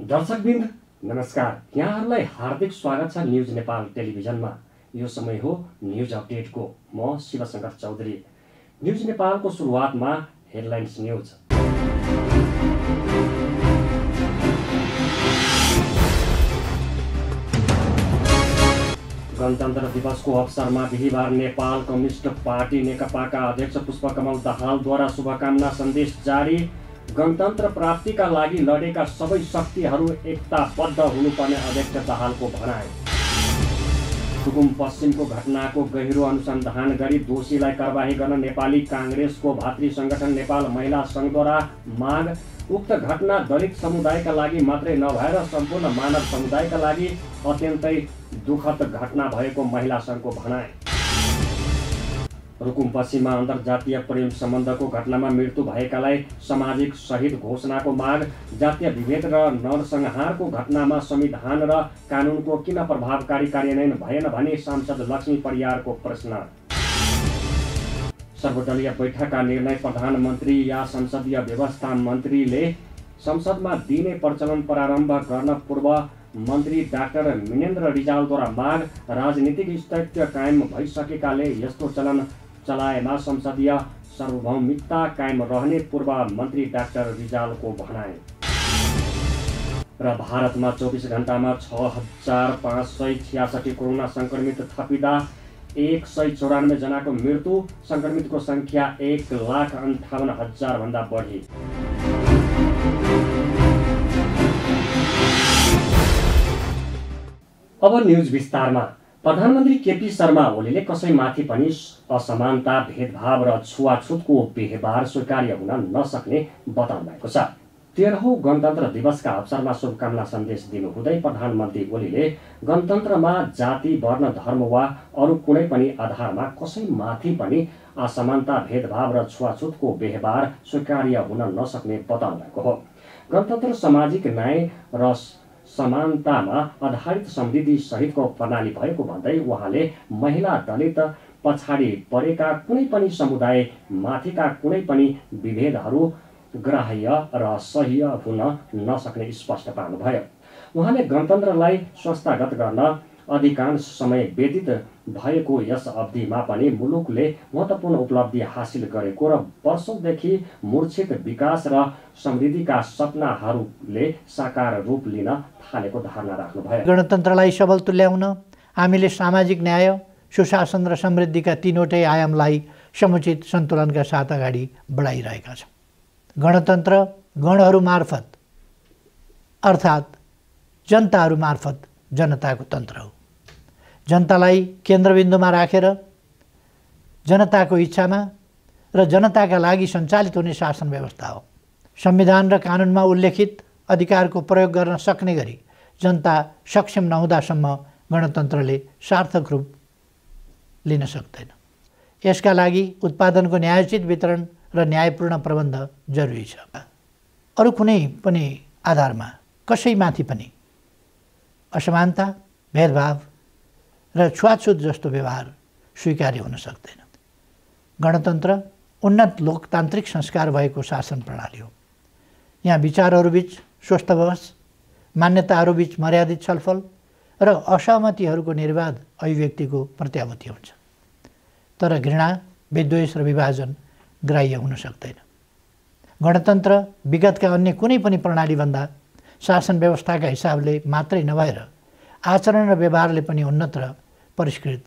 दर्शकवृन्द नमस्कार। यहाँहरूलाई हार्दिक स्वागत छ न्युज नेपाल टेलिभिजनमा। यो समय हो न्युज अपडेटको। म शिवशंकर चौधरी। न्युज नेपालको सुरुवातमा हेडलाइन्स न्युज। गणतन्त्र दिवसको अवसरमा बिहिबार नेपाल कम्युनिस्ट पार्टी नेकपाका अध्यक्ष पुष्पकमल दाहालद्वारा शुभकामना सन्देश जारी। गणतन्त्र प्राप्तिका लागि लडेका सबै शक्तिहरू एकताबद्ध हुनुपर्ने अध्यक्ष दाहालको भनाइ। रुकुम पश्चिमको घटनाको गहिरो अनुसन्धान गरी दोषीलाई कारबाही गर्न नेपाली काङ्ग्रेसको भातृ संगठन नेपाल महिला सङ्घद्वारा माग। उक्त घटना दलित समुदायका लागि मात्रै नभएर सम्पूर्ण मानव समुदायका लागि अत्यन्तै दुःखद घटना भएको महिला सङ्घको भनाइ। रुकुम पश्चिममा अन्तर्जातीय प्रेम सम्बन्धको घटनामा मृत्यु भएकालाई सामाजिक शहीद घोषणाको माग। जातीय विभेद र नरसंहारको घटनामा संविधान र कानुनको किन प्रभावकारी कार्यान्वयन भएन भने सांसद लक्ष्मी परियारको प्रश्न। सर्वदलीय बैठकका निर्णय प्रधानमन्त्री या संसदीय व्यवस्था मन्त्रीले संसदमा दिने प्रचलन प्रारम्भ गर्न पूर्व मन्त्री डाक्टर मिनेन्द्र रिजालद्वारा माग। राजनीतिक स्थायित्व कायम भइसकेकाले यस्तो चलन चलाएमा संसदीय सार्वभौमिकता कायम रहने पूर्व मन्त्री डाक्टर रिजालको भनाइ। र भारतमा 24 घण्टामा 6566 कोरोना संक्रमित थपिँदा 194 जनाको मृत्यु। संक्रमितको संख्या 1,58,000 भन्दा बढी। अब न्युज विस्तारमा। प्रधानमन्त्री केपी शर्मा ओलीले कसैमाथि पनि असमानता, भेदभाव र छुवाछुतको व्यवहार स्वीकार्य हुन नसक्ने बताउनु भएको छ। 13औं गणतन्त्र दिवसका अवसरमा शुभकामना सन्देश दिनुहुँदै प्रधानमन्त्री ओलीले गणतन्त्रमा जाति, वर्ण, धर्म वा अरू कुनै पनि आधारमा कसैमाथि पनि असमानता, भेदभाव र छुवाछुतको व्यवहार स्वीकार्य हुन नसक्ने बताउनु भएको हो। गणतन्त्र सामाजिक न्याय र समानतामा आधारित समृद्धि सहितको प्रणाली भएको भन्दै उहाँले महिला, दलित, पछाडि परेका कुनै पनि समुदाय माथिका कुनै पनि विभेदहरू ग्राह्य र सह्य हुन नसक्ने स्पष्ट पार्नुभयो। उहाँले गणतन्त्रलाई संस्थागत गर्न अधिकांश समय व्यतीत भएको यस अवधिमा पनि मुलुकले महत्त्वपूर्ण उपलब्धि हासिल गरेको र वर्षौंदेखि मूर्छित विकास र समृद्धिका सपनाहरूले साकार रूप लिन थालेको धारणा राख्नुभयो। गणतन्त्रलाई सबल तुल्याउन हामीले सामाजिक न्याय, सुशासन र समृद्धिका तीनवटै आयामलाई समुचित सन्तुलनका साथ अगाडि बढाइरहेका छौँ। गणतन्त्र गणहरू मार्फत अर्थात् जनताहरू मार्फत जनताको तन्त्र हो। जनतालाई केन्द्रबिन्दुमा राखेर जनताको इच्छामा र जनताका लागि सञ्चालित हुने शासन व्यवस्था हो। संविधान र कानुनमा उल्लेखित अधिकारको प्रयोग गर्न सक्ने गरी जनता सक्षम नहुँदासम्म गणतन्त्रले सार्थक रूप लिन सक्दैन। यसका लागि उत्पादनको न्यायोचित वितरण र न्यायपूर्ण प्रबन्ध जरुरी छ। अरू कुनै पनि आधारमा कसैमाथि पनि असमानता, भेदभाव र छुवाछुत जस्तो व्यवहार स्वीकार्य हुन सक्दैन। गणतन्त्र उन्नत लोकतान्त्रिक संस्कार भएको शासन प्रणाली हो। यहाँ विचारहरूबीच स्वस्थ बहस, मान्यताहरूबीच मर्यादित छलफल र असहमतिहरूको निर्वाध अभिव्यक्तिको प्रत्याभूति हुन्छ। तर घृणा, विद्वेष र विभाजन ग्राह्य हुन सक्दैन। गणतन्त्र विगतका अन्य कुनै पनि प्रणालीभन्दा शासन व्यवस्थाका हिसाबले मात्रै नभएर आचरण र व्यवहारले पनि उन्नत र परिष्कृत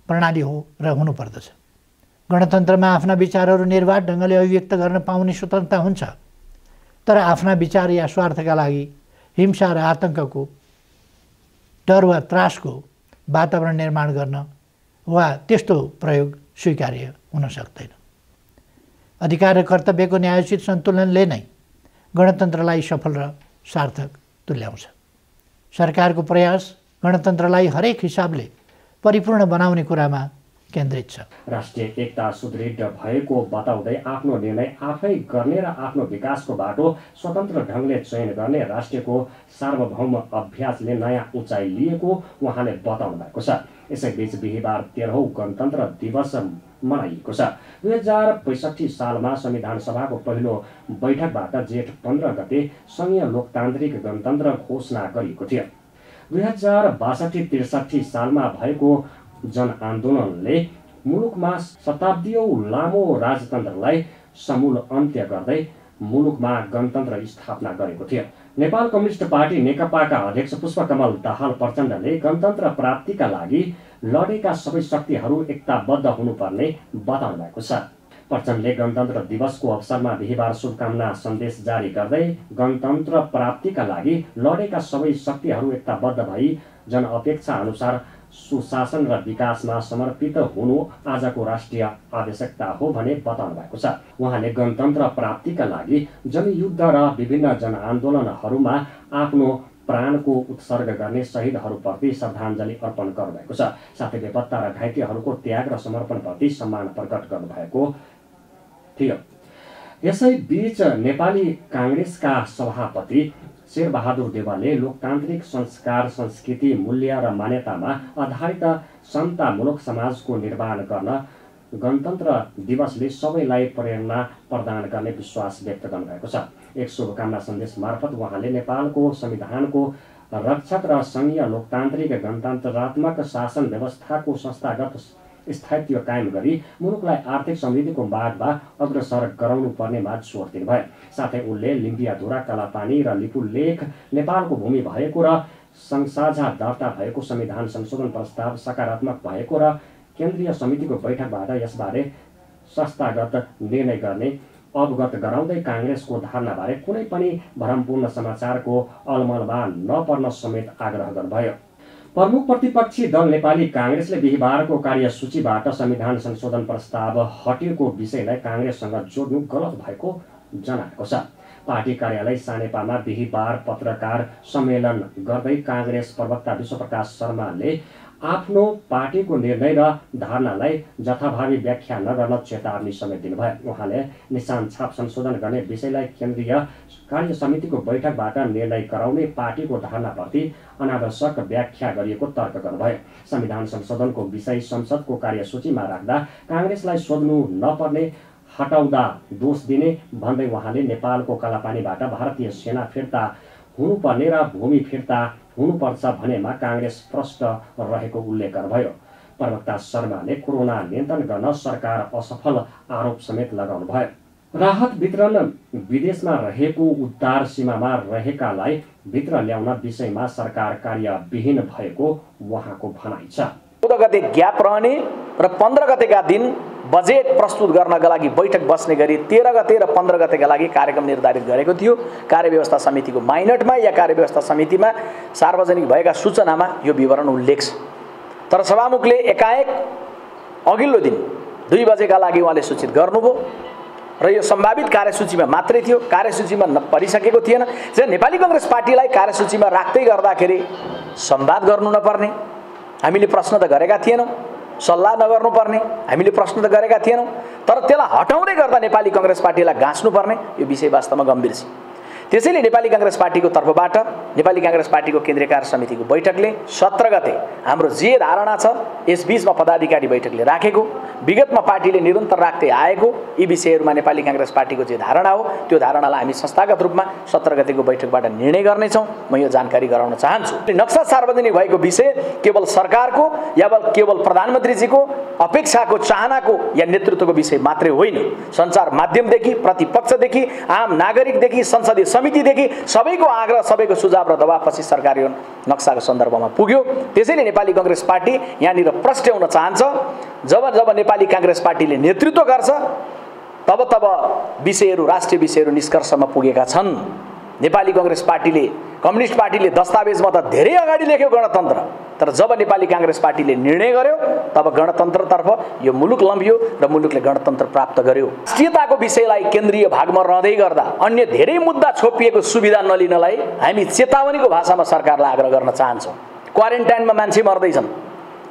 प्रणाली हो र हुनुपर्दछ। गणतन्त्रमा आफ्ना विचारहरू निर्वाध ढङ्गले अभिव्यक्त गर्न पाउने स्वतन्त्रता हुन्छ। तर आफ्ना विचार या स्वार्थका लागि हिंसा र आतङ्कको डर वा त्रासको वातावरण निर्माण गर्न वा त्यस्तो प्रयोग स्वीकार्य हुन सक्दैन। अधिकार र कर्तव्यको न्यायोचित सन्तुलनले नै गणतन्त्रलाई सफल र सार्थक तुल्याउँछ। सरकारको प्रयास गणतन्त्रलाई हरेक हिसाबले परिपूर्ण बनाउने कुरामा केन्द्रित छ। राष्ट्रिय एकता सुदृढ भएको बताउँदै आफ्नो निर्णय आफै गर्ने र आफ्नो विकासको बाटो स्वतन्त्र ढङ्गले चयन गर्ने राष्ट्रको सार्वभौम अभ्यासले नयाँ उचाइ लिएको उहाँले बताउनु भएको छ। यसैबीच बिहिबार 13औं गणतन्त्र दिवस मनाइएको छ। 2065 सालमा संविधान सभाको पहिलो बैठकबाट जेठ 15 गते संघीय लोकतान्त्रिक गणतन्त्र घोषणा गरिएको थियो। 2062-63 सालमा भएको जनआन्दोलनले मुलुकमा शताब्दीऔं लामो राजतन्त्रलाई समूल अन्त्य गर्दै मुलुकमा गणतन्त्र स्थापना गरेको थियो। नेपाल कम्युनिस्ट पार्टी नेकपाका अध्यक्ष पुष्पकमल दाहाल प्रचण्डले गणतन्त्र प्राप्तिका लागि लडेका सबै शक्तिहरू एकताबद्ध हुनुपर्ने बताउनु भएको छ। प्रचण्डले गणतन्त्र दिवसको अवसरमा बिहिबार शुभकामना सन्देश जारी गर्दै गणतन्त्र प्राप्तिका लागि लडेका सबै शक्तिहरू एकताबद्ध भई जनअपेक्षा अनुसार सुशासन र विकासमा समर्पित हुनु आजको राष्ट्रिय आवश्यकता हो भने बताउनु भएको छ। उहाँले गणतन्त्र प्राप्तिका लागि जनयुद्ध र विभिन्न जनआन्दोलनहरूमा आफ्नो प्राणको उत्सर्ग गर्ने शहीदहरूप्रति श्रद्धाञ्जली अर्पण गर्नुभएको छ। साथै बेपत्ता र घाइतेहरूको त्याग र समर्पणप्रति सम्मान प्रकट गर्नुभएको थियो। यसैबीच नेपाली काङ्ग्रेसका सभापति शेरबहादुर देवालले लोकतान्त्रिक संस्कार संस्कृति मूल्य र मान्यतामा आधारित समतामूलक समाजको निर्माण गर्न गणतन्त्र दिवसले सबैलाई प्रेरणा प्रदान गर्ने विश्वास व्यक्त गर्नुभएको छ। एक शुभकामना सन्देश मार्फत उहाँले नेपालको संविधानको रक्षक र संघीय लोकतान्त्रिक गणतन्त्रात्मक शासन व्यवस्थाको संस्थागत स्थायित्व कायम गरी मुलुकलाई आर्थिक समृद्धिको मार्गमा अग्रसर गराउनु पर्नेमा जोड दिनुभयो। साथै उनले लिम्बियाधुरा कालापानी र लिपुलेख नेपालको भूमि भएको र संसाझा दर्ता भएको संविधान संशोधन प्रस्ताव सकारात्मक भएको र केन्द्रीय समितिको बैठकबाट यसबारे संस्थागत निर्णय गर्ने अवगत गराउँदै काङ्ग्रेसको धारणाबारे कुनै पनि भ्रमपूर्ण समाचारको अलमलमा नपर्न समेत आग्रह गर्नुभयो। प्रमुख प्रतिपक्षी दल नेपाली काङ्ग्रेसले बिहिबारको कार्यसूचीबाट संविधान संशोधन प्रस्ताव हटेको विषयलाई काङ्ग्रेससँग जोड्नु गलत भएको जनाएको छ। पार्टी कार्यालय सानेपामा बिहिबार पत्रकार सम्मेलन गर्दै काङ्ग्रेस प्रवक्ता विश्वप्रकाश शर्माले आफ्नो पार्टीको निर्णय र धारणालाई जथाभावी व्याख्या नगर्न चेतावनी समेत दिनुभयो। उहाँले निशान छाप संशोधन गर्ने विषयलाई केन्द्रीय कार्य समितिको बैठकबाट निर्णय गराउने पार्टीको धारणाप्रति अनावश्यक व्याख्या गरिएको तर्क गर्नुभयो। संविधान संशोधनको विषय संसदको कार्यसूचीमा राख्दा काङ्ग्रेसलाई सोध्नु नपर्ने, हटाउँदा दोष दिने भन्दै उहाँले नेपालको कालापानीबाट भारतीय सेना फिर्ता हुनुपर्ने र भूमि फिर्ता हुनुपर्छ भनेमा काङ्ग्रेस प्रष्ट रहेको उल्लेख गर्नुभयो। प्रवक्ता शर्माले कोरोना नियन्त्रण गर्न सरकार असफल आरोप समेत लगाउनुभयो। राहत वितरण विदेशमा रहेको उद्धार सीमामा रहेकालाई भित्र ल्याउन विषयमा सरकार कार्यविहीन भएको उहाँको भनाइ छ। 14 गते ग्याप रहने र 15 गतेका दिन बजेट प्रस्तुत गर्नका लागि बैठक बस्ने गरी 13 गते र 15 गतेका लागि कार्यक्रम निर्धारित गरेको थियो। कार्यव्यवस्था समितिको माइनटमा या कार्यव्यवस्था समितिमा सार्वजनिक भएका सूचनामा यो विवरण उल्लेख छ। तर सभामुखले एकाएक अघिल्लो दिन 2 बजेका लागि उहाँले सूचित गर्नुभयो र यो सम्भावित कार्यसूचीमा मात्रै थियो, कार्यसूचीमा परिसकेको थिएन। चाहिँ नेपाली काङ्ग्रेस पार्टीलाई कार्यसूचीमा राख्दै गर्दाखेरि संवाद गर्नु नपर्ने, हामीले प्रश्न त गरेका थिएनौँ, सल्लाह नगर्नुपर्ने हामीले प्रश्न त गरेका थिएनौँ, तर त्यसलाई हटाउँदै गर्दा नेपाली काङ्ग्रेस पार्टीलाई गाँच्नुपर्ने यो विषय वास्तवमा गम्भीर छ। त्यसैले नेपाली काङ्ग्रेस पार्टीको तर्फबाट नेपाली काङ्ग्रेस पार्टीको केन्द्रीय कार्य समितिको बैठकले 17 गते हाम्रो जे धारणा छ यस बीचमा पदाधिकारी बैठकले राखेको, विगतमा पार्टीले निरन्तर राख्दै आएको यी विषयहरूमा नेपाली काङ्ग्रेस पार्टीको जे धारणा हो त्यो धारणालाई हामी संस्थागत रूपमा 17 गतेको बैठकबाट निर्णय गर्नेछौँ। म यो जानकारी गराउन चाहन्छु। नक्सा सार्वजनिक भएको विषय केवल सरकारको या केवल प्रधानमन्त्रीजीको अपेक्षाको, चाहनाको या नेतृत्वको विषय मात्रै होइन। सञ्चार माध्यमदेखि, प्रतिपक्षदेखि, आम नागरिकदेखि, संसदीय समितिदेखि सबैको आग्रह, सबैको सुझाव र दबावपछि सरकारी नक्साको सन्दर्भमा पुग्यो। त्यसैले नेपाली काङ्ग्रेस पार्टी यहाँनिर प्रष्ट हुन चाहन्छ। जब जब नेपाली काङ्ग्रेस पार्टीले नेतृत्व गर्छ तब तब विषयहरू, राष्ट्रिय विषयहरू निष्कर्षमा पुगेका छन्। नेपाली काङ्ग्रेस पार्टीले, कम्युनिस्ट पार्टीले दस्तावेजमा त धेरै अगाडि लेख्यो गणतन्त्र, तर जब नेपाली काङ्ग्रेस पार्टीले निर्णय गर्यो तब गणतन्त्रतर्फ यो मुलुक लम्बियो र मुलुकले गणतन्त्र प्राप्त गर्यो। राष्ट्रियताको विषयलाई केन्द्रीय भागमा रहँदै गर्दा अन्य धेरै मुद्दा छोपिएको सुविधा नलिनलाई हामी चेतावनीको भाषामा सरकारलाई आग्रह गर्न चाहन्छौँ। क्वारेन्टाइनमा मान्छे मर्दैछन्,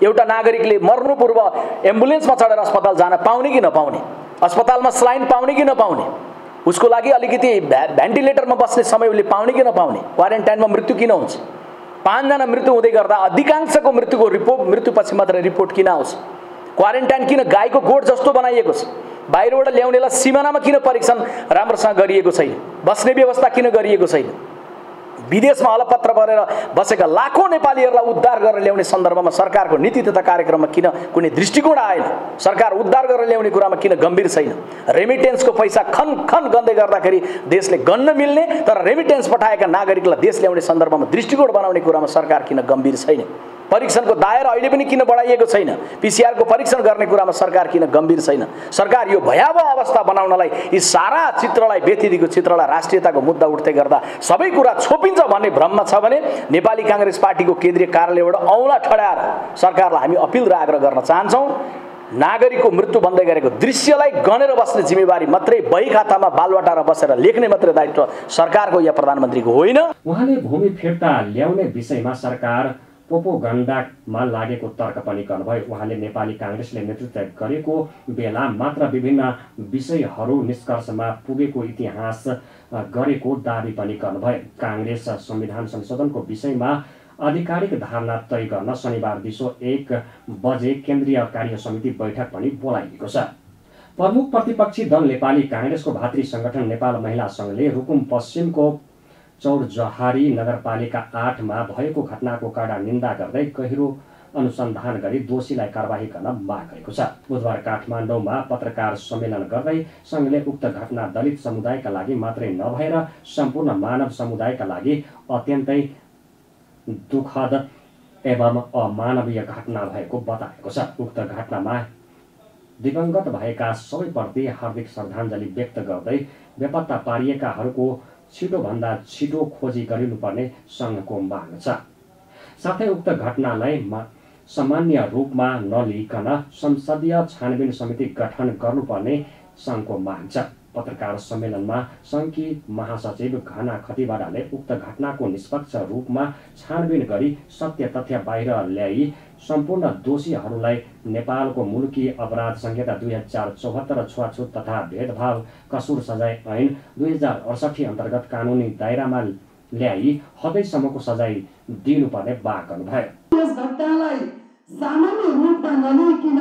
एउटा नागरिकले मर्नु पूर्व एम्बुलेन्समा चढेर अस्पताल जान पाउने कि नपाउने, अस्पतालमा स्लाइन पाउने कि नपाउने, उसको लागि अलिकति भेन्टिलेटरमा बस्ने समय उसले पाउने कि नपाउने, क्वारेन्टाइनमा मृत्यु किन हुन्छ, 5 जना मृत्यु हुँदै गर्दा अधिकांशको मृत्युको मृत्युपछि मात्र रिपोर्ट किन आउँछ, क्वारेन्टाइन किन गाईको गोठ जस्तो बनाइएको छ, बाहिरबाट ल्याउनेलाई सिमानामा किन परीक्षण राम्रोसँग गरिएको छैन, बस्ने व्यवस्था किन गरिएको छैन, विदेशमा अलपत्र परेर बसेका लाखौं नेपालीहरूलाई उद्धार गरेर ल्याउने सन्दर्भमा सरकारको नीति तथा कार्यक्रममा किन कुनै दृष्टिकोण आएन, सरकार उद्धार गरेर ल्याउने कुरामा किन गम्भीर छैन, रेमिटेन्सको पैसा खन खन गर्दै गर्दाखेरि देशले गन्न मिल्ने तर रेमिटेन्स पठाएका नागरिकलाई देश ल्याउने सन्दर्भमा दृष्टिकोण बनाउने कुरामा सरकार किन गम्भीर छैन, परीक्षणको दायरा अहिले पनि किन बढाइएको छैन, पीसीआरको परीक्षण गर्ने कुरामा सरकार किन गम्भीर छैन, सरकार यो भयावह अवस्था बनाउनलाई यी सारा चित्रलाई व्यतिथिको चित्रलाई राष्ट्रियताको मुद्दा उठ्दै गर्दा सबै कुरा छोपिन्छ भन्ने भ्रममा छ भने नेपाली कांग्रेस पार्टीको केन्द्रीय कार्यालयबाट औँला ठड्याएर सरकारलाई हामी अपिल र आग्रह गर्न चाहन्छौँ, नागरिकको मृत्यु भन्दै गरेको दृश्यलाई गनेर बस्ने जिम्मेवारी मात्रै बही खातामा बालवाटामा बसेर लेख्ने मात्रै दायित्व सरकारको या प्रधानमन्त्रीको होइन। उहाँले भूमि फिर्ता ल्याउने विषयमा सरकार प्रोपोगन्डामा लागेको तर्क पनि गर्नुभयो। उहाँले नेपाली कांग्रेसले नेतृत्व गरेको बेला मात्र विभिन्न विषयहरू निष्कर्षमा पुगेको इतिहास गरेको दाबी पनि गर्नुभयो। कांग्रेस संविधान संशोधनको विषयमा आधिकारिक धारणा तय गर्न शनिबार दिउँसो 1 बजे केन्द्रीय कार्य समिति बैठक पनि बोलाइएको छ। प्रमुख प्रतिपक्षी दल नेपाली कांग्रेसको भातृ संगठन नेपाल महिला संघले रुकुम पश्चिमको चौरजहारी नगरपालिका 8 मा भएको घटनाको कडा निन्दा गर्दै गहिरो अनुसन्धान गरी दोषीलाई कारबाही गर्न माग गरेको छ। बुधबार काठमाडौँमा पत्रकार सम्मेलन गर्दै संघले उक्त घटना दलित समुदायका लागि मात्रै नभएर सम्पूर्ण मानव समुदायका लागि अत्यन्तै दुःखद एवं अमानवीय घटना भएको बताएको छ। उक्त घटनामा दिवंगत भएका सबैप्रति हार्दिक श्रद्धाञ्जली व्यक्त गर्दै बेपत्ता पारिएकाहरूको छिटोभन्दा छिटो खोजी गरिनुपर्ने संघको माग छ। साथै उक्त घटनालाई सामान्य रूपमा नलिकन संसदीय छानबिन समिति गठन गर्नुपर्ने संघको माग छ। पत्रकार सम्मेलनमा संघकी महासचिव घना खतिवड़ाले उक्त घटनाको निष्पक्ष रूपमा छानबिन गरी सत्य तथ्य बाहिर ल्याई सम्पूर्ण दोषीहरूलाई नेपालको मुलुकी अपराध संहिता 2074 छुवाछुत तथा भेदभाव कसुर सजाय ऐन 2068 अन्तर्गत कानुनी दायरामा ल्याई हदैसम्मको सजाय दिनुपर्ने माग गर्नुभयो। यस घटनालाई सामान्य रूपमा नलिकन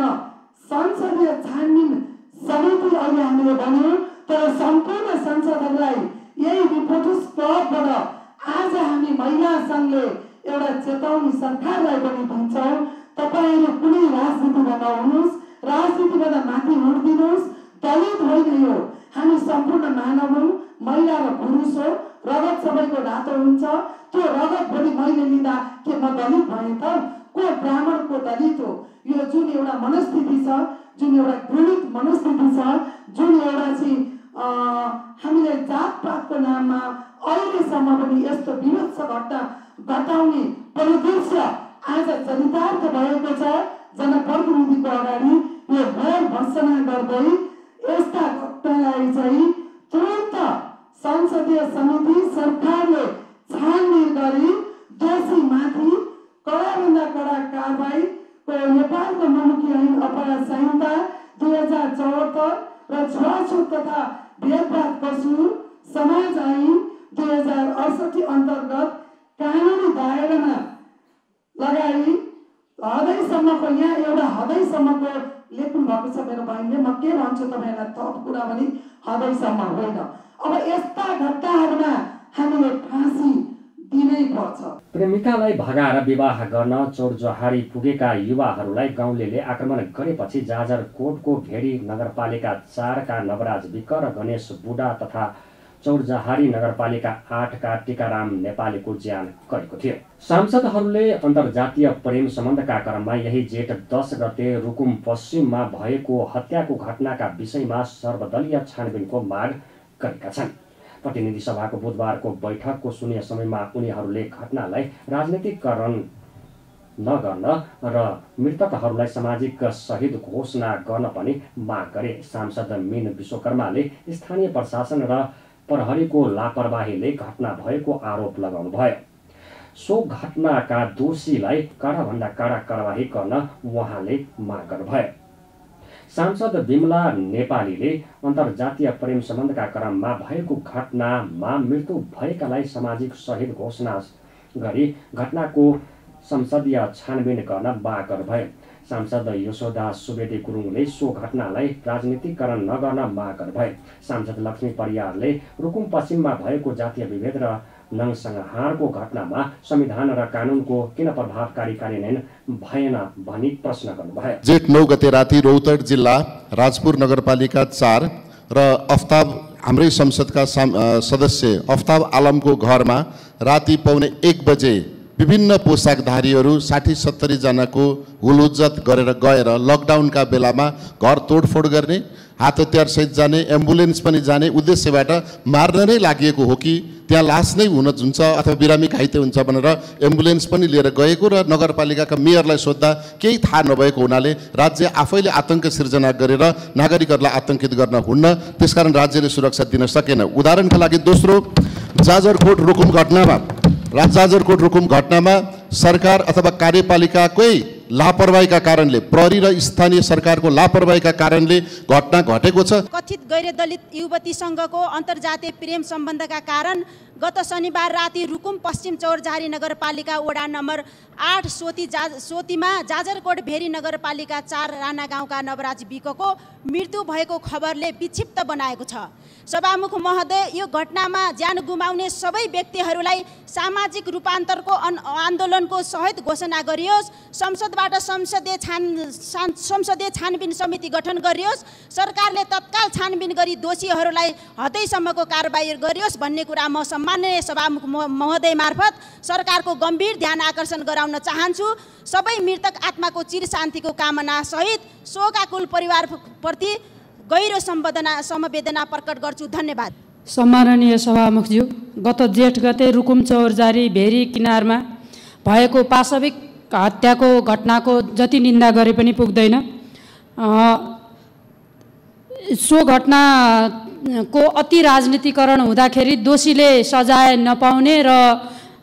संसदीय छानबिन समिति अहिले हामीले भन्यौं, तर सम्पूर्ण संसदहरूलाई यही रिपोर्टर्स क्लबबाट आज हामी महिला संघले एउटा चेतावनी सरकारलाई पनि दिन्छौँ, तपाईहरु कुनै राजनीतिमा नहुनुहोस्, राजनीतिबाट माथि उठ्दिनुहोस्, दलित होइन यो, हामी सम्पूर्ण मानव हौं, महिला र पुरुष हो, रगत सबैको रातो हुन्छ, त्यो रगत भोलि मैले लिँदा के म दलित भएँ त, को ब्राह्मण को दलित हो, यो जुन एउटा मनस्थिति छ, जुन एउटा घृणित मनस्थिति छ, जुन एउटा चाहिँ हामीले जातपातको नाममा अहिलेसम्म पनि यस्तो विभत्स घटना घटाउने परिदृश्य आज चरितार्थ भएको छ। जनप्रतिनिधिको अगाडि यो भोर भर्सना गर्दै यस्ता घटनालाई चाहिँ तुरन्त संसदीय समिति सरकारले छानबिन गरी दोषीमाथि कडाभन्दा कडा कारबाहीको नेपालको मुलुकी ऐन अपराध संहिता 2074 र छुवाछुत तथा भेदभाव कसुर समाज ऐन 2068 अन्तर्गत कानुनी दायरामा लगाई हदैसम्मको, यहाँ एउटा हदैसम्मको लेख्नु भएको छ मेरो बहिनीले, म के भन्छु तपाईहरुलाई थप कुरा पनि हदैसम्म होइन। अब यस्ता घटनाहरूमा हामीले फाँसी दिनै पर्छ। प्रेमिकालाई भगाएर विवाह गर्न चौरजहारी पुगेका युवाहरूलाई गाउँलेले आक्रमण गरेपछि जाजरकोटको भेडी नगरपालिका 4 का नवराज विक र गणेश बुढा तथा चौरजहारी नगरपालिका 8 का टीकाराम नेपालीको ज्यान गएको थियो। सांसदहरूले अन्तर्जातीय प्रेम सम्बन्धका क्रममा यही जेठ 10 गते रुकुम पश्चिममा भएको हत्याको घटनाका विषयमा सर्वदलीय छानबिनको माग गरेका छन्। प्रतिनिधि सभाको बुधबारको बैठकको शून्य समयमा उनीहरूले घटनालाई राजनीतिकरण नगर्न र मृतकहरूलाई सामाजिक शहीद घोषणा गर्न पनि माग गरे। सांसद मीन विश्वकर्माले स्थानीय प्रशासन र प्रहरीको लापरवाहीले घटना भएको आरोप लगाउनुभयो। सो घटनाका दोषीलाई कडाभन्दा कडा कारबाही गर्न उहाँले माग गर्नुभयो। सांसद बिमला नेपालीले अन्तर्जातीय प्रेम सम्बन्धका क्रममा भएको घटनामा मृत्यु भएकालाई सामाजिक शहीद घोषणा गरी घटनाको संसदीय छानबिन गर्न माग गर्नुभयो। सांसद यशोदा सुवेदी गुरुङले सो घटनालाई राजनीतिकरण नगर्न माग गर्नुभयो। सांसद लक्ष्मी परियारले रुकुम पश्चिममा भएको जातीय विभेद र नरसंहारको घटनामा संविधान र कानुनको किन प्रभावकारी कार्यान्वयन भएन भनी प्रश्न गर्नुभयो। जेठ 9 गते राति रौतहट जिल्ला राजपुर नगरपालिका 4 र अफ्ताब हाम्रै संसदका सदस्य अफ्ताब आलमको घरमा राति पौने 1 बजे विभिन्न पोसाकधारीहरू 60-70 जनाको हुलुज्जत गरेर गएर लकडाउनका बेलामा घर तोडफोड गर्ने, हात हतियार सहित जाने, एम्बुलेन्स पनि जाने उद्देश्यबाट मार्न नै लागि हो कि त्यहाँ लास नै हुन हुन्छ अथवा बिरामी घाइते हुन्छ भनेर एम्बुलेन्स पनि लिएर गएको र नगरपालिकाका मेयरलाई सोद्धा केही थाहा नभएको हुनाले राज्य आफैले आतंक सिर्जना गरेर नागरिकहरूलाई आतंकित गर्न हुन्न, त्यसकारण राज्यले सुरक्षा दिन सकेन। उदाहरणका लागि दोस्रो जाजरकोट रुकुम घटनामा सरकार अथवा कार्यपालिकाकै लापरवाहीका कारणले, प्रहरी र स्थानीय सरकारको लापरवाहीका कारणले घटना घटेको छ। कथित गैर दलित युवती संघको अन्तर्जातीय प्रेम सम्बन्धका कारण गत शनिबार राति रुकुम पश्चिम चौरझारी नगरपालिका वडा नम्बर 8 सोतीमा जाजरकोट भेरी नगरपालिका 4 राणा गाउँका नवराज विकको मृत्यु भएको खबरले विक्षिप्त बनाएको छ। सभामुख महोदय, यो घटनामा ज्यान गुमाउने सबै व्यक्तिहरूलाई सामाजिक रूपान्तरको आन्दोलनको सहित घोषणा गरियोस्। संसदबाट संसदीय छानबिन समिति गठन गरियोस्। सरकारले तत्काल छानबिन गरी दोषीहरूलाई हदैसम्मको कारबाही गरियोस् भन्ने कुरा म सम्माननीय सभामुख महोदय मार्फत सरकारको गम्भीर ध्यान आकर्षण गराउन चाहन्छु। सबै मृतक आत्माको चिर शान्तिको कामना सहित शोका कुल परिवारप्रति गहिरो समवेदना प्रकट गर्छु। धन्यवाद। सम्माननीय सभामुखज्यू, गत जेठ गते रुकुम चौरझारी भेरी किनारमा भएको पाशविक हत्याको घटनाको जति निन्दा गरे पनि पुग्दैन। सो घटनाको अति राजनीतिकरण हुँदाखेरि दोषीले सजाय नपाउने र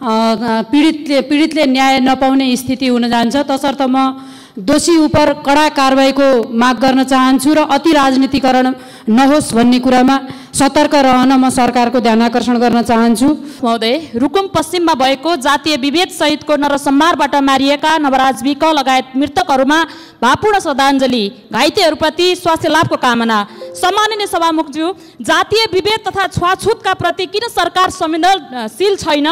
पीडितले न्याय नपाउने स्थिति हुन जान्छ। तसर्थ म दोषी उपर कडा कारबाहीको माग गर्न चाहन्छु र अति राजनीतिकरण नहोस् भन्ने कुरामा सतर्क रहन म सरकारको ध्यान आकर्षण गर्न चाहन्छु। महोदय, रुकुम पश्चिममा भएको जातीय विभेद सहितको नरसंहारबाट मारिएका नवराज विक लगायत मृतकहरूमा भावपूर्ण श्रद्धाञ्जली, घाइतेहरूप्रति स्वास्थ्य लाभको कामना। सम्माननीय सभामुखज्यू, जातीय विभेद तथा छुवाछुतका प्रति किन सरकार संवेदनशील छैन?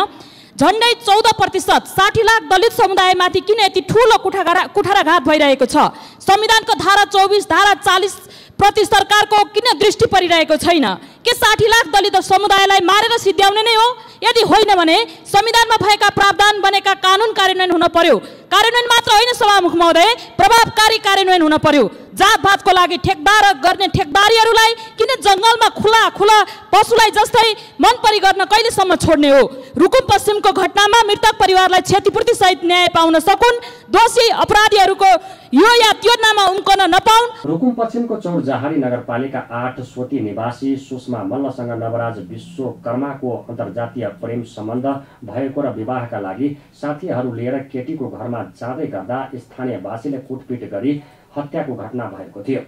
झन्डै 14% 60 लाख दलित समुदायमाथि किन यति ठुलो कुठाराघात भइरहेको छ? संविधानको धारा 24, धारा 40 प्रति सरकारको किन दृष्टि परिरहेको छैन? के 60 लाख दलित समुदायलाई मारेर सिद्ध्याउने नै हो? यदि होइन भने संविधानमा भएका प्रावधान बनेका कानुन कार्यान्वयन हुन पर्यो। कार्यान्वयन मात्र होइन सभामुख महोदय, प्रभावकारी कार्यान्वयन हुन पर्यो। जातभातको लागि ठेकदार गर्ने ठेकदारीहरूलाई किन जङ्गलमा खुला पशुलाई जस्तै मनपरी गर्न कहिलेसम्म छोड्ने हो? रुकुम पश्चिमको घटनामा मृतक परिवारलाई क्षतिपूर्ति सहित न्याय पाउन सकुन्, दोषी अपराधीहरूको यो या त्यो नाममा उम्कन नपाउन्। रुकुम पश्चिमको चौरझारी नगरपालिका 8 सोती निवासी सुषमा मल्लसँग नवराज विश्वकर्माको अन्तर्जातीय प्रेम सम्बन्ध भएको र विवाहका लागि साथीहरू लिएर केटीको घरमा जाँदै गर्दा स्थानीयवासीले कुटपिट गरी हत्याको घटना भएको थियो।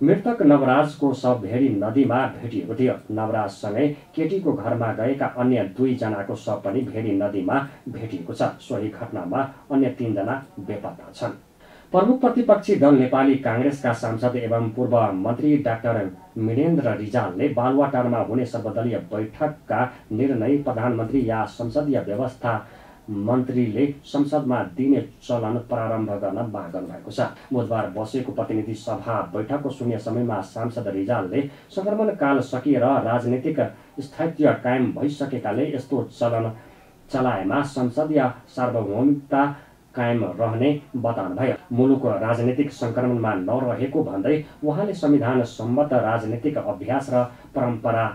मृतक नवराजको शव भेरी नदीमा भेटिएको थियो। नवराजसँगै केटीको घरमा गएका अन्य 2 जनाको शव पनि भेरी नदीमा भेटिएको छ। सोही घटनामा अन्य 3 जना बेपत्ता छन्। प्रमुख प्रतिपक्षी दल नेपाली काङ्ग्रेसका सांसद एवं पूर्व मन्त्री डाक्टर मिनेन्द्र रिजालले बालुवाटारमा हुने सर्वदलीय बैठकका निर्णय प्रधानमन्त्री या संसदीय व्यवस्था मन्त्रीले संसदमा दिने चलन प्रारम्भ गर्न माग गर्नुभएको छ। बुधबार बसेको प्रतिनिधि सभा बैठकको शून्य समयमा सांसद रिजालले संक्रमण काल सकिएर राजनीतिक स्थायित्व कायम भइसकेकाले यस्तो चलन चलाएमा संसदीय सार्वभौमिकता कायम रहने बताउनुभयो। मुलुक राजनीतिक संक्रमणमा नरहेको भन्दै उहाँले संविधान सम्मत राजनीतिक अभ्यास र परम्परा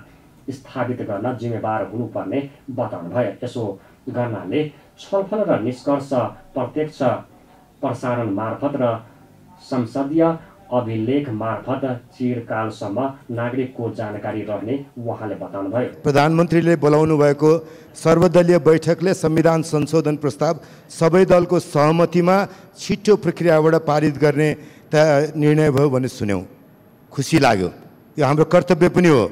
स्थापित गर्न जिम्मेवार हुनुपर्ने बताउनुभयो। यसो गर्नाले छलफल र निष्कर्ष प्रत्यक्ष प्रसारण मार्फत र संसदीय अभिलेख मार्फत चिरकालसम्म नागरिकको जानकारी रहने उहाँले बताउनुभयो। प्रधानमन्त्रीले बोलाउनु भएको सर्वदलीय बैठकले संविधान संशोधन प्रस्ताव सबै दलको सहमतिमा छिटो प्रक्रियाबाट पारित गर्ने निर्णय भयो भन्ने सुन्यौँ। खुसी लाग्यो। यो हाम्रो कर्तव्य पनि हो।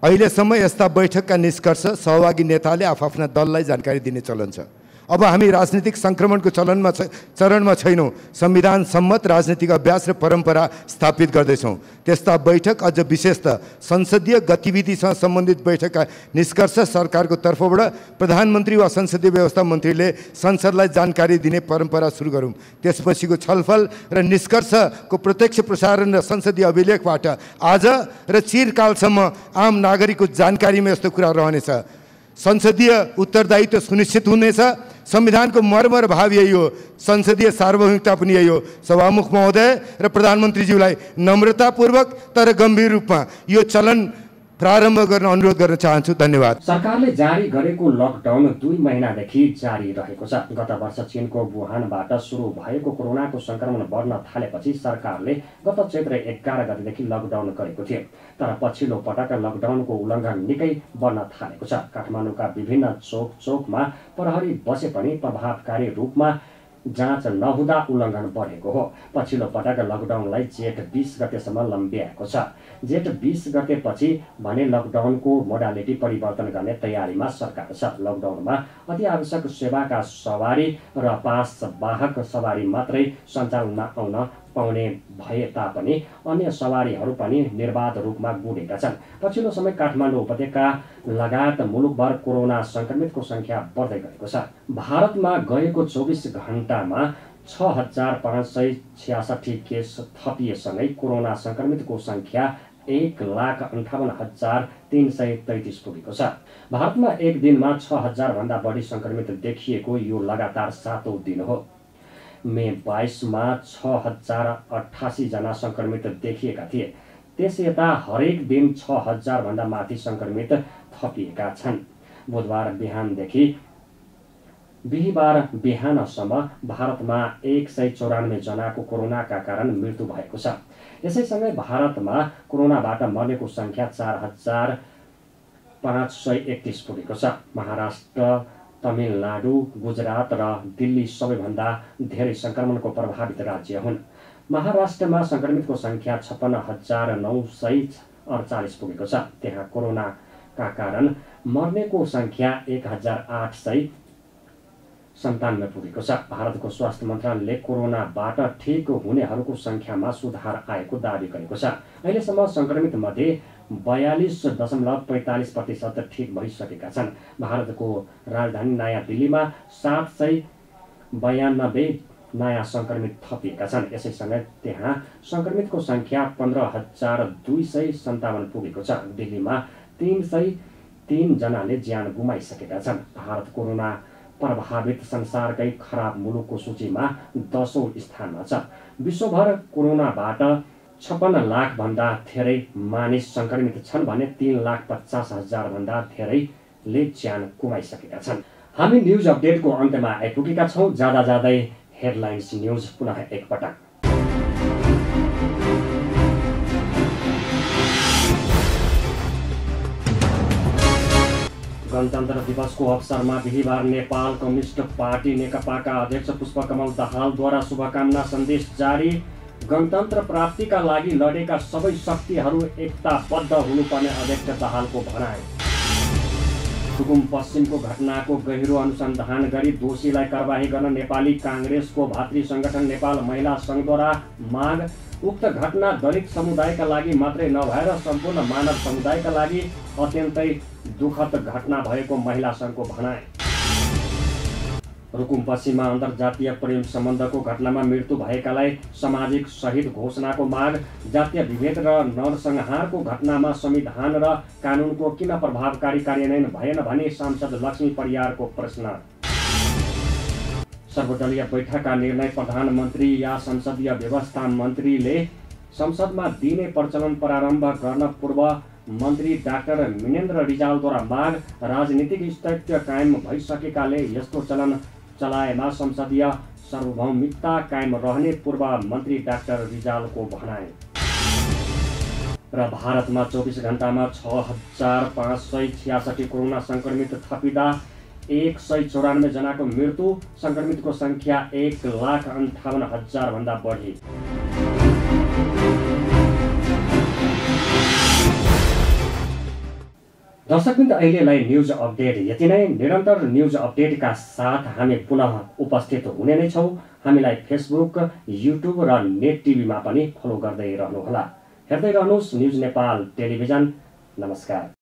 अहिलेसम्म यस्ता बैठकका निष्कर्ष सहभागी नेताले आफ्ना दललाई जानकारी दिने चलन छ। अब हामी राजनीतिक संक्रमणको चरणमा छैनौँ। संविधान सम्मत राजनीतिक अभ्यास र परम्परा स्थापित गर्दैछौँ। त्यस्ता बैठक अझ विशेषतः संसदीय गतिविधिसँग सम्बन्धित बैठकका निष्कर्ष सरकारको तर्फबाट प्रधानमन्त्री वा संसदीय व्यवस्था मन्त्रीले संसदलाई जानकारी दिने परम्परा सुरु गरौँ। त्यसपछिको छलफल र निष्कर्षको प्रत्यक्ष प्रसारण र संसदीय अभिलेखबाट आज र चिरकालसम्म आम नागरिकको जानकारीमा यस्तो कुरा रहनेछ। संसदीय उत्तरदायित्व सुनिश्चित हुनेछ। संविधानको मर्म र भाव यही हो। संसदीय सार्वभौमिकता पनि यही हो। सभामुख महोदय र प्रधानमन्त्रीज्यूलाई नम्रतापूर्वक तर गम्भीर रूपमा यो चलन प्रारम्भ गर्न अनुरोध गर्न चाहन्छु। धन्यवाद। सरकारले जारी गरेको लकडाउन 2 महिनादेखि जारी रहेको छ। गत वर्ष चीनको वुहानबाट सुरु भएको कोरोनाको संक्रमण बढ्न थालेपछि सरकारले गत चैत्र 11 गतेदेखि लकडाउन गरेको थियो। तर पछिल्लो पटक लकडाउनको उल्लङ्घन निकै बढ्न थालेको छ। काठमाडौँका विभिन्न चोकमा प्रहरी बसे पनि प्रभावकारी रूपमा जाँच नहुँदा उल्लङ्घन बढेको हो। पछिल्लो पटक लकडाउनलाई जेठ 20 गतेसम्म लम्बिएको छ। जेठ 20 गतेपछि भने लकडाउनको मोडालिटी परिवर्तन गर्ने तयारीमा सरकार छ। लकडाउनमा अति आवश्यक सेवाका सवारी र पास वाहक सवारी मात्रै सञ्चालनमा आउन पाउने भए तापनि अन्य सवारीहरू पनि निर्बाध रूपमा गुडेका छन्। पछिल्लो समय काठमाडौँ उपत्यका लगायत मुलुकभर कोरोना संक्रमितको संख्या बढ्दै गएको छ। भारतमा गएको 24 घण्टामा 6566 केस थपिएसँगै कोरोना संक्रमितको संख्या 1,58,333 पुगेको छ। भारतमा एक दिनमा 6000 भन्दा बढी संक्रमित देखिएको यो लगातार 7औं दिन हो। मे 22 मा 6088 जना संक्रमित देखिएका थिए। त्यस यता हरेक दिन 6000 भन्दा माथि संक्रमित थपिएका छन्। बुधबार बिहानदेखि बिहिबार बिहानसम्म भारतमा 194 जनाको कोरोनाका कारण मृत्यु भएको छ। यसैसँगै भारतमा कोरोनाबाट मर्नेको संख्या 4531 पुगेको छ। महाराष्ट्र, तमिलनाडु, गुजरात र दिल्ली सबैभन्दा धेरै संक्रमणको प्रभावित राज्य हुन्। महाराष्ट्रमा संक्रमितको संख्या 56948 पुगेको छ। त्यहाँ कोरोनाका कारण मर्नेको संख्या 1897 पुगेको छ। भारतको स्वास्थ्य मन्त्रालयले कोरोनाबाट ठिक हुनेहरूको संख्यामा सुधार आएको दावी गरेको छ। अहिलेसम्म संक्रमित मध्ये 42.45% ठिक भइसकेका छन्। भारतको राजधानी नयाँ दिल्लीमा 792 नयाँ संक्रमित थपिएका छन्। यसैसँगै त्यहाँ संक्रमितको संख्या 15257 पुगेको छ। दिल्लीमा 303 जनाले ज्यान गुमाइसकेका छन्। भारत कोरोना प्रभावित संसारकै खराब मुलुकको सूचीमा 10औं स्थानमा छ। विश्वभर कोरोनाबाट 56 लाख भन्दा धेरै मानिस संक्रमित छन् भने 3,50,000 भन्दा धेरैले ज्यान गुमाइसकेका छन्। हामी न्यूज अपडेटको अन्त्यमा आइपुगेका छौं। जाँदा जाँदै हेडलाइन्स न्यूज पुनः एकपटक। गणतन्त्र दिवसको अवसरमा बिहिबार नेपाल कम्युनिस्ट पार्टी नेकपाका अध्यक्ष पुष्पकमल दाहालद्वारा शुभकामना सन्देश जारी। गणतन्त्र प्राप्तिका लागि लडेका सबै शक्तिहरू एकताबद्ध हुनुपर्ने अध्यक्ष दाहालको भनाइ। रुकुम पश्चिमको घटनाको गहिरो अनुसन्धान गरी दोषीलाई कारबाही गर्न नेपाली काङ्ग्रेसको भातृ संगठन नेपाल महिला सङ्घद्वारा माग। उक्त घटना दलित समुदायका लागि मात्रै नभएर सम्पूर्ण मानव समुदायका लागि अत्यन्तै दुःखद घटना भएको महिला सङ्घको भनाइ। रुकुम पश्चिममा अन्तर्जातीय प्रेम सम्बन्धको घटनामा मृत्यु भएकालाई सामाजिक शहीद घोषणाको माग। जातीय विभेद र नरसंहारको घटनामा संविधान र कानुनको किन प्रभावकारी कार्यान्वयन भएन भने सांसद लक्ष्मी परियारको प्रश्न। सर्वदलीय बैठकका निर्णय प्रधानमन्त्री या संसदीय व्यवस्था मन्त्रीले संसदमा दिने प्रचलन प्रारम्भ गर्न पूर्व मन्त्री डाक्टर मिनेन्द्र रिजालद्वारा माग। राजनीतिक स्थायित्व कायम भइसकेकाले यस्तो चलन चलाएमा संसदीय सार्वभौमिकता कायम रहने पूर्व मन्त्री डाक्टर रिजालको भनाइ। र भारतमा 24 घण्टामा 6566 कोरोना संक्रमित थपिँदा 194 जनाको मृत्यु, संक्रमितको संख्या 1,58,000 भन्दा बढी। दर्शकवृन्द, अहिलेलाई न्युज अपडेट यति नै। निरन्तर न्युज अपडेटका साथ हामी पुनः उपस्थित हुने नै छौँ। हामीलाई फेसबुक, युट्युब र नेट टिभीमा पनि फलो गर्दै रहनुहोला। हेर्दै रहनुहोस् न्युज नेपाल टेलिभिजन। नमस्कार।